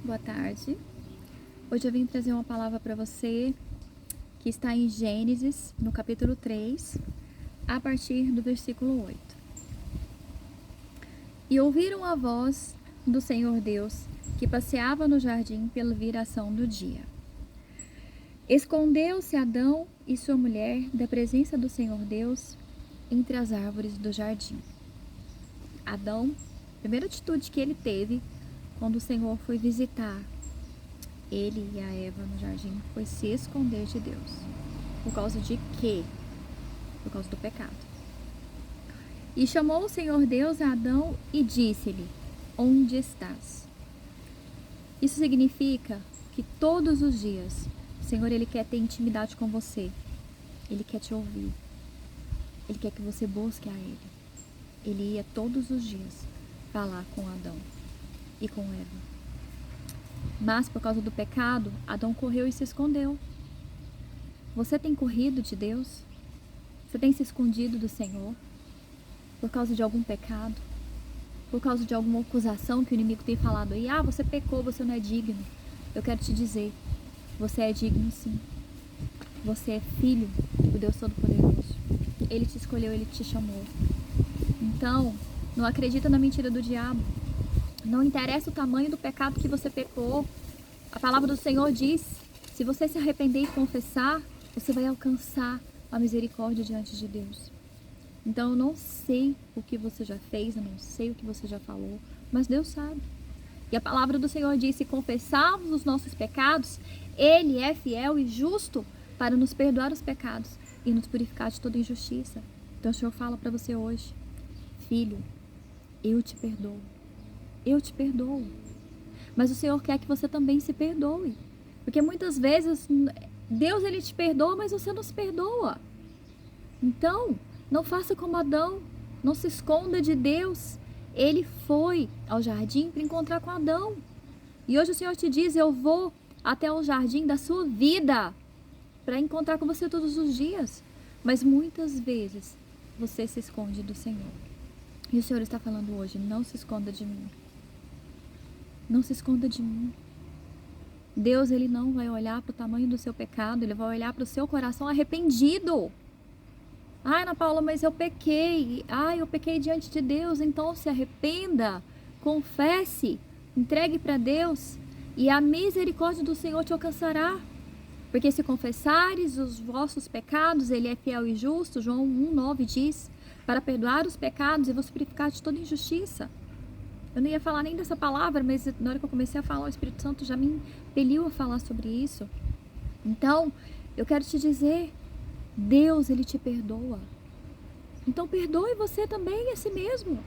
boa tarde. Hoje eu vim trazer uma palavra para você que está em Gênesis, no capítulo 3, a partir do versículo 8. E ouviram a voz do Senhor Deus, que passeava no jardim pela viração do dia. Escondeu-se Adão e sua mulher da presença do Senhor Deus entre as árvores do jardim. Adão, a primeira atitude que ele teve quando o Senhor foi visitar ele e a Eva no jardim foi se esconder de Deus. Por causa de quê? Por causa do pecado. E chamou o Senhor Deus a Adão e disse-lhe: onde estás? Isso significa que todos os dias o Senhor ele quer ter intimidade com você. Ele quer te ouvir. Ele quer que você busque a Ele. Ele ia todos os dias falar com Adão e com Eva. Mas por causa do pecado, Adão correu e se escondeu. Você tem corrido de Deus? Você tem se escondido do Senhor? Por causa de algum pecado? Por causa de alguma acusação que o inimigo tem falado aí? Ah, você pecou, você não é digno. Eu quero te dizer, você é digno sim. Você é filho do Deus Todo-Poderoso. Ele te escolheu, Ele te chamou. Então, não acredita na mentira do diabo. Não interessa o tamanho do pecado que você pecou. A palavra do Senhor diz, se você se arrepender e confessar, você vai alcançar a misericórdia diante de Deus. Então, eu não sei o que você já fez, eu não sei o que você já falou, mas Deus sabe. E a palavra do Senhor diz, se confessarmos os nossos pecados, Ele é fiel e justo para nos perdoar os pecados e nos purificar de toda injustiça. Então, o Senhor fala para você hoje, filho, eu te perdoo. Eu te perdoo. Mas o Senhor quer que você também se perdoe. Porque muitas vezes Deus ele te perdoa, mas você não se perdoa. Então, não faça como Adão. Não se esconda de Deus. Ele foi ao jardim para encontrar com Adão. E hoje o Senhor te diz, eu vou até o jardim da sua vida para encontrar com você todos os dias. Mas muitas vezes você se esconde do Senhor. E o Senhor está falando hoje, não se esconda de mim. Não se esconda de mim. Deus, ele não vai olhar para o tamanho do seu pecado, ele vai olhar para o seu coração arrependido. Ai, Ana Paula, mas eu pequei. Ai, eu pequei diante de Deus. Então se arrependa, confesse, entregue para Deus e a misericórdia do Senhor te alcançará. Porque se confessares os vossos pecados, ele é fiel e justo, João 1,9 diz, para perdoar os pecados e vos purificar de toda injustiça. Eu não ia falar nem dessa palavra, mas na hora que eu comecei a falar, o Espírito Santo já me impeliu a falar sobre isso. Então, eu quero te dizer, Deus, ele te perdoa. Então, perdoe você também a si mesmo.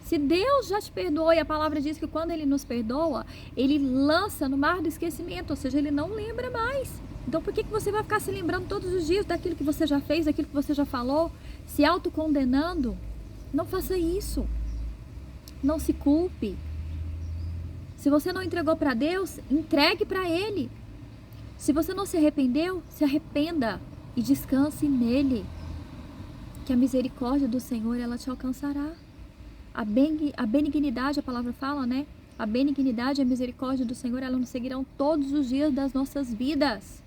Se Deus já te perdoou, e a palavra diz que quando ele nos perdoa, ele lança no mar do esquecimento, ou seja, ele não lembra mais. Então, por que você vai ficar se lembrando todos os dias daquilo que você já fez, daquilo que você já falou, se autocondenando? Não faça isso. Não se culpe. Se você não entregou para Deus, entregue para Ele. Se você não se arrependeu, se arrependa e descanse nele. Que a misericórdia do Senhor, ela te alcançará. A benignidade, a palavra fala, né? A benignidade e a misericórdia do Senhor, elas nos seguirão todos os dias das nossas vidas.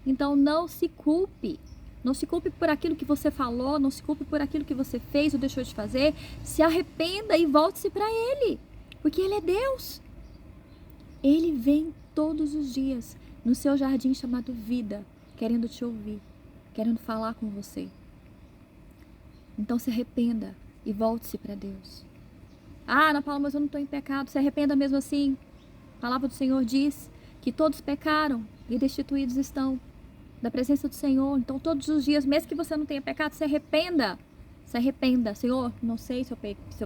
Então, não se culpe. Não se culpe por aquilo que você falou, não se culpe por aquilo que você fez ou deixou de fazer. Se arrependa e volte-se para Ele, porque Ele é Deus. Ele vem todos os dias no seu jardim chamado vida, querendo te ouvir, querendo falar com você. Então se arrependa e volte-se para Deus. Ah, Ana Paula, mas eu não estou em pecado. Se arrependa mesmo assim. A palavra do Senhor diz que todos pecaram e destituídos estão da presença do Senhor. Então todos os dias, mesmo que você não tenha pecado, se arrependa. Se arrependa. Senhor, não sei se eu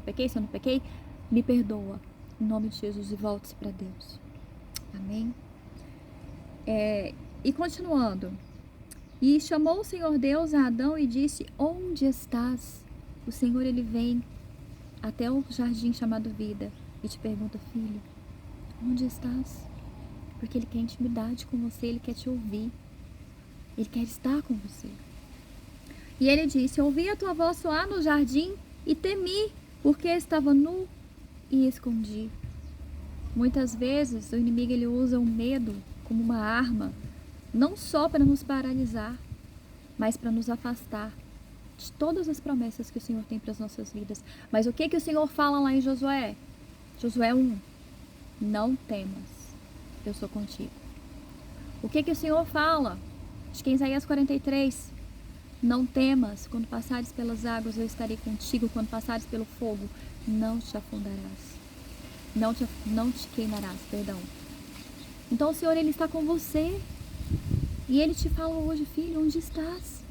pequei, se eu não pequei, me perdoa. Em nome de Jesus, e volte-se para Deus. Amém? E continuando. E chamou o Senhor Deus a Adão e disse, onde estás? O Senhor, ele vem até o jardim chamado vida e te pergunta, filho, onde estás? Porque ele quer intimidade com você, ele quer te ouvir. Ele quer estar com você. E ele disse, ouvi a tua voz soar no jardim e temi, porque estava nu e escondi. Muitas vezes o inimigo ele usa o medo como uma arma, não só para nos paralisar, mas para nos afastar de todas as promessas que o Senhor tem para as nossas vidas. Mas o que o Senhor fala lá em Josué? Josué 1, não temas, eu sou contigo. O que o Senhor fala? Acho que em Isaías 43, não temas, quando passares pelas águas eu estarei contigo, quando passares pelo fogo não te afundarás, não te queimarás, perdão. Então o Senhor ele está com você e Ele te fala hoje, filho, onde estás?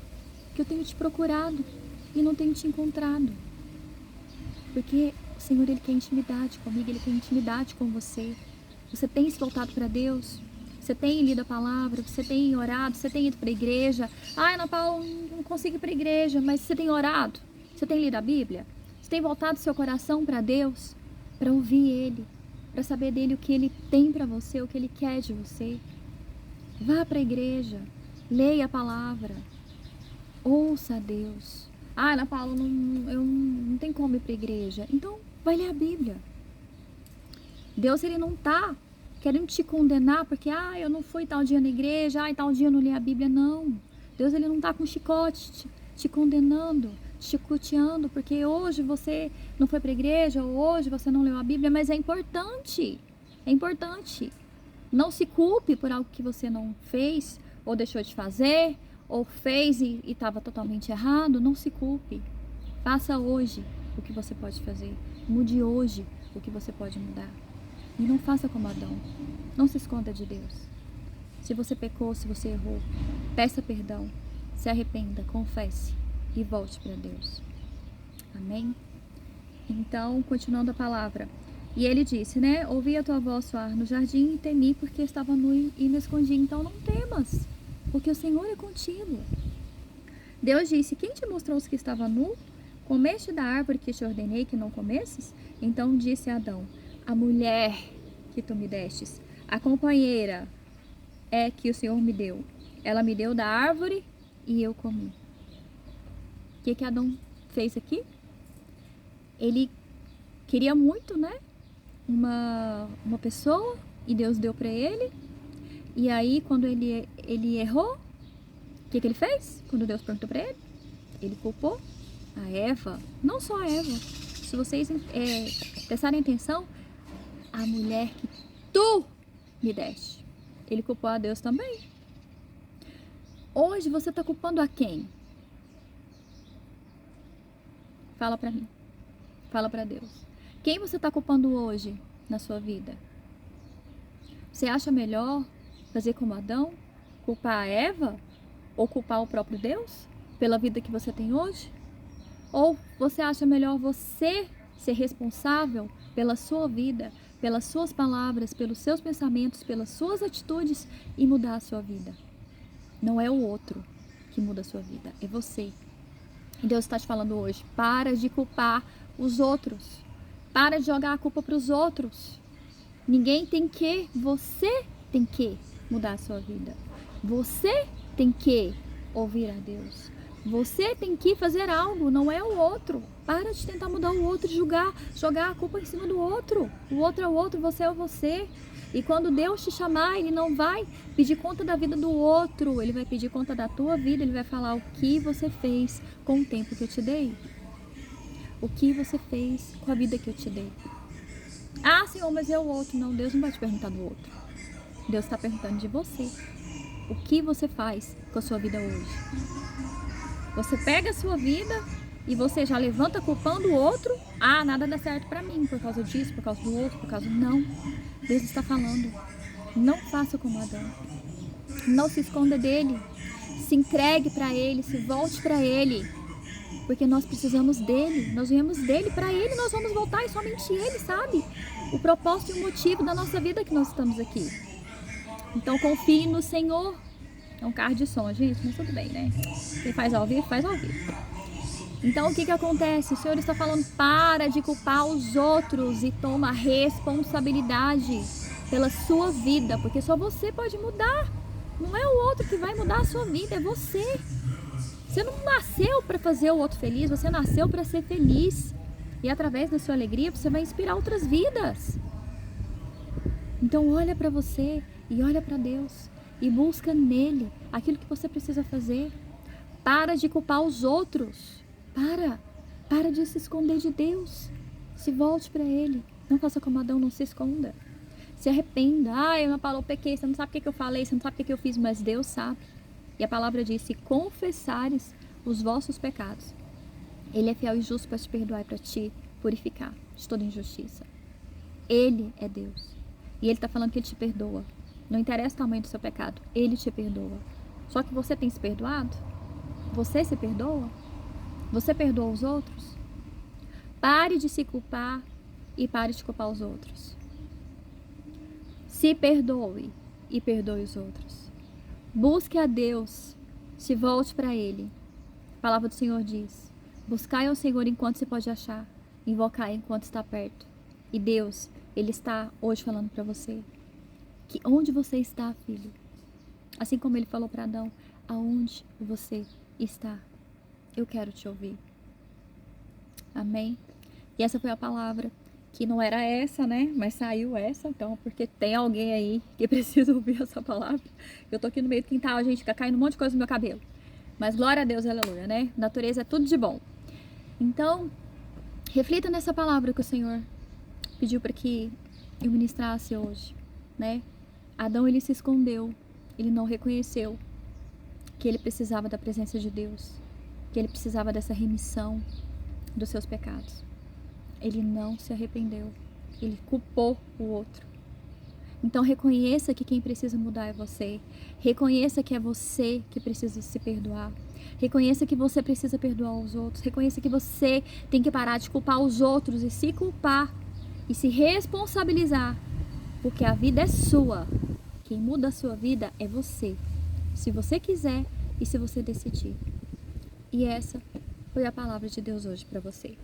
Que eu tenho te procurado e não tenho te encontrado. Porque o Senhor ele quer intimidade comigo, Ele quer intimidade com você. Você tem se voltado para Deus? Você tem lido a palavra? Você tem orado? Você tem ido para a igreja? Ah, Ana Paula, não consigo ir para a igreja, mas você tem orado? Você tem lido a Bíblia? Você tem voltado seu coração para Deus? Para ouvir Ele? Para saber dele o que Ele tem para você, o que Ele quer de você? Vá para a igreja, leia a palavra, ouça a Deus. Ah, Ana Paula, eu não tenho como ir para a igreja. Então, vai ler a Bíblia. Deus, Ele não está querendo te condenar porque, eu não fui tal dia na igreja, tal dia eu não li a Bíblia. Não. Deus, Ele não está com chicote te condenando, te chicoteando, porque hoje você não foi para a igreja, ou hoje você não leu a Bíblia, mas é importante. É importante. Não se culpe por algo que você não fez, ou deixou de fazer, ou fez e estava totalmente errado. Não se culpe. Faça hoje o que você pode fazer. Mude hoje o que você pode mudar. E não faça como Adão. Não se esconda de Deus. Se você pecou, se você errou, peça perdão, se arrependa, confesse e volte para Deus. Amém? Então, continuando a palavra. E ele disse, ouvi a tua voz soar no jardim e temi porque estava nu e me escondi. Então não temas, porque o Senhor é contigo. Deus disse, quem te mostrou que estava nu? Comeste da árvore que te ordenei que não comesses? Então disse Adão, a mulher que tu me destes, a companheira é que o Senhor me deu. Ela me deu da árvore e eu comi. O que Adão fez aqui? Ele queria muito, uma pessoa e Deus deu para ele. E aí quando ele errou, o que ele fez? Quando Deus perguntou para ele, ele culpou a Eva, não só a Eva. Se vocês prestarem atenção, a mulher que tu me deste, ele culpou a Deus também. Hoje você está culpando a quem? Fala para mim, fala para Deus. Quem você está culpando hoje na sua vida? Você acha melhor fazer como Adão? Culpar a Eva? Ou culpar o próprio Deus? Pela vida que você tem hoje? Ou você acha melhor você ser responsável pela sua vida, pelas suas palavras, pelos seus pensamentos, pelas suas atitudes e mudar a sua vida? Não é o outro que muda a sua vida, é você. E Deus está te falando hoje, para de culpar os outros. Para de jogar a culpa para os outros. Ninguém tem que, você tem que mudar a sua vida. Você tem que ouvir a Deus. Você tem que fazer algo, não é o outro. Para de tentar mudar o outro e jogar a culpa em cima do outro. O outro é o outro, você é você. E quando Deus te chamar, Ele não vai pedir conta da vida do outro. Ele vai pedir conta da tua vida. Ele vai falar o que você fez com o tempo que eu te dei. O que você fez com a vida que eu te dei. Ah, Senhor, mas é o outro. Não, Deus não vai te perguntar do outro. Deus está perguntando de você. O que você faz com a sua vida hoje? Você pega a sua vida e você já levanta culpando o outro. Ah, nada dá certo pra mim por causa disso, por causa do outro, por causa... Não. Deus está falando. Não faça como Adão. Não se esconda dele. Se entregue pra ele, se volte pra ele. Porque nós precisamos dele, nós viemos dele, para ele nós vamos voltar e somente ele sabe o propósito e o motivo da nossa vida que nós estamos aqui. Então confie no Senhor. É um carro de som, gente, mas tudo bem, Quem faz ao vivo, faz ao vivo. Então o que acontece? O Senhor está falando, para de culpar os outros e toma responsabilidade pela sua vida, porque só você pode mudar. Não é o outro que vai mudar a sua vida, é você. Você não nasceu para fazer o outro feliz, você nasceu para ser feliz. E através da sua alegria, você vai inspirar outras vidas. Então olha para você e olha para Deus e busca nele aquilo que você precisa fazer. Para de culpar os outros. Para de se esconder de Deus. Se volte para ele. Não faça como Adão, não se esconda. Se arrependa. Eu não falou, pequei. Você não sabe o que eu falei, você não sabe o que eu fiz, mas Deus sabe. E a palavra diz: se confessares os vossos pecados, Ele é fiel e justo para te perdoar e para te purificar de toda injustiça. Ele é Deus. E Ele está falando que Ele te perdoa. Não interessa o tamanho do seu pecado, Ele te perdoa. Só que você tem se perdoado? Você se perdoa? Você perdoa os outros? Pare de se culpar e pare de culpar os outros. Se perdoe e perdoe os outros. Busque a Deus, se volte para Ele. A palavra do Senhor diz: buscai ao Senhor enquanto se pode achar, invocai enquanto está perto. E Deus, Ele está hoje falando para você que onde você está, filho, assim como Ele falou para Adão, aonde você está, eu quero te ouvir. Amém? E essa foi a palavra, que não era essa, né? Mas saiu essa, então, porque tem alguém aí que precisa ouvir essa palavra. Eu tô aqui no meio do quintal, a gente fica caindo um monte de coisa no meu cabelo. Mas glória a Deus, aleluia, né? Natureza é tudo de bom. Então, reflita nessa palavra que o Senhor pediu para que eu ministrasse hoje, né? Adão, ele se escondeu, ele não reconheceu que ele precisava da presença de Deus, que ele precisava dessa remissão dos seus pecados. Ele não se arrependeu, ele culpou o outro. Então reconheça que quem precisa mudar é você. Reconheça que é você que precisa se perdoar. Reconheça que você precisa perdoar os outros. Reconheça que você tem que parar de culpar os outros e se culpar e se responsabilizar, porque a vida é sua. Quem muda a sua vida é você, se você quiser e se você decidir. E essa foi a palavra de Deus hoje para você.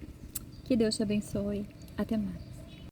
Que Deus te abençoe. Até mais.